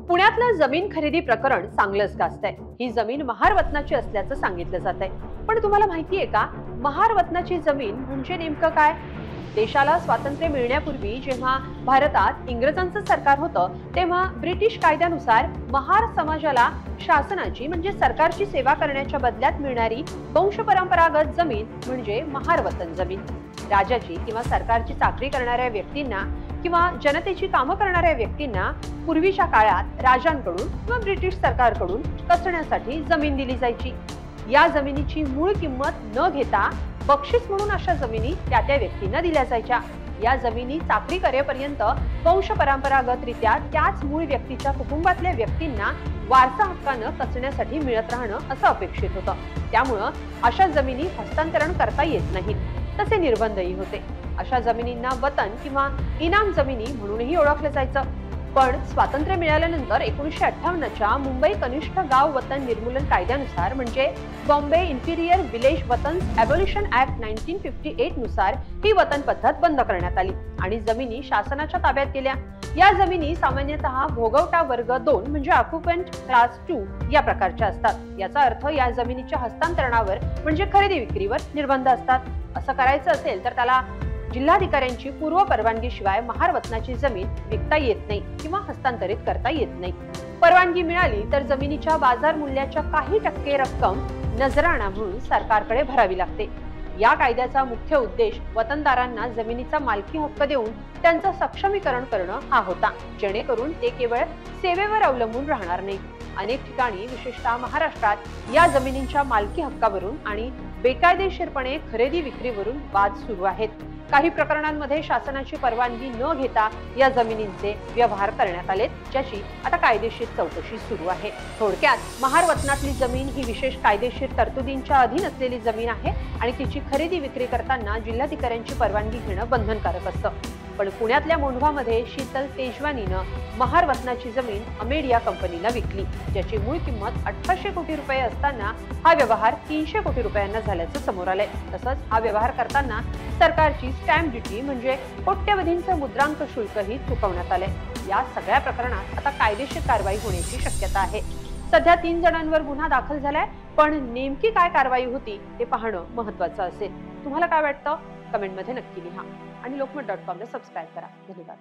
पुण्यातलं जमीन खरेदी प्रकरण चांगलंच गाजतंय। ही जमीन महारवतनाची असल्याचं सांगितलं जातंय। पण तुम्हाला माहितीये का, महारवतनाची जमीन म्हणजे नेमकं काय? देशाला स्वातंत्र्य मिळण्यापूर्वी जेव्हा भारतात इंग्रजांचं सरकार होतं, तेव्हा ब्रिटिश कायद्यानुसार महार समाजाला शासनाची म्हणजे सरकारची सेवा करण्याच्या बदल्यात मिळणारी वंशपरंपरागत जमीन म्हणजे महारवतन जमीन राजाची किंवा सरकारची चाकरी करणाऱ्या व्यक्तींना किंवा जनतेची कामं करणाऱ्या व्यक्तींना पूर्वीच्या काळात राजांकडून किंवा ब्रिटिश सरकारकडून कसण्यासाठी जमीन दिली जायची। या जमिनीची मूळ किंमत न घेता बक्षीस म्हणून अशा जमिनी त्या व्यक्तींना दिल्या जायच्या। या जमिनी चाकरी करेपर्यंत वंशपरंपरागतरित्या त्याच मूळ व्यक्तीच्या कुटुंबातल्या व्यक्तींना वारसा हक्कानं कसण्यासाठी मिळत राहणं असं अपेक्षित होतं। त्यामुळं अशा जमिनी हस्तांतरण करता येत नाहीत। तसे निर्बंधही होते। अशा जमिनींना वतन किंवा इनाम जमिनी म्हणूनही ओळखलं जायचं। पण स्वातंत्र्य मिळाल्यानंतर 1958च्या मुंबई कनिष्ठ गाव वतन निर्मूलन कायद्यानुसार म्हणजे बॉम्बे इन्फिरियर विलेज वतन्स एबॉलिशन ऍक्ट 1958 नुसार ही वतन पद्धत बंद करण्यात आली आणि जमिनी शासनाच्या ताब्यात गेल्या। या जमिनी सामान्यतः भोगवटा वर्ग 2 म्हणजे ऑक्युपंट क्लास 2 या प्रकारच्या असतात। याचा अर्थ या जमिनीच्या हस्तांतरणावर म्हणजे खरेदी विक्रीवर निर्बंध असतात। असं करायचं असेल तर त्याला जिल्हाधिकाऱ्यांची पूर्व परवानगीशिवाय महारवतनाची जमीन विकता येत नाही किंवा हस्तांतरित करता येत नाही। परवानगी मिळाली तर जमिनीच्या बाजार मूल्याच्या काही टक्के रक्कम नजराणा म्हणून सरकारकडे भरावी लागते। या कायद्याचा मुख्य उद्देश वतनदारांना जमिनीचा मालकी हक्क देऊन त्यांचं सक्षमीकरण करणं हा होता, जेणेकरून ते केवळ सेवेवर अवलंबून राहणार नाही। अनेक ठिकाणी विशेषतः महाराष्ट्रात या जमिनींच्या मालकी हक्कावरून आणि बेकायदेशीरपणे खरेदी विक्रीवरून वाद सुरू आहेत। काही प्रकरणांमध्ये शासनाची परवानगी न घेता या जमिनींचे व्यवहार करण्यात आलेत, ज्याची आता कायदेशीर चौकशी सुरू आहे। थोडक्यात महारवतनातली जमीन ही विशेष कायदेशीर तरतुदींच्या अधीन असलेली जमीन आहे आणि तिची खरेदी विक्री करताना जिल्हाधिकाऱ्यांची परवानगी घेणं बंधनकारक असतं। पण पुण्यातल्या मोंढवामध्ये शीतल तेजवानीनं महारवतनाची जमीन अमेडिया कंपनीला विकली, ज्याची मूळ किंमत 1800 कोटी रुपये असताना हा व्यवहार 300 कोटी रुपयांना झाल्याचं समोर आलंय। तसंच हा व्यवहार करताना सरकारची स्टॅम्प ड्युटी म्हणजे कोट्यवधींचं मुद्रांक शुल्कही चुकवण्यात आलंय। या सगळ्या प्रकरणात आता कायदेशीर कारवाई होण्याची शक्यता आहे। सध्या 3 जणांवर गुन्हा दाखल झालाय, पण नेमकी काय कारवाई होती ते पाहणं महत्त्वाचं असेल। तुम्हाला काय वाटतं? कमेंटमध्ये नक्की लिहा आणि लोकमत.com ला सबस्क्राइब करा। धन्यवाद।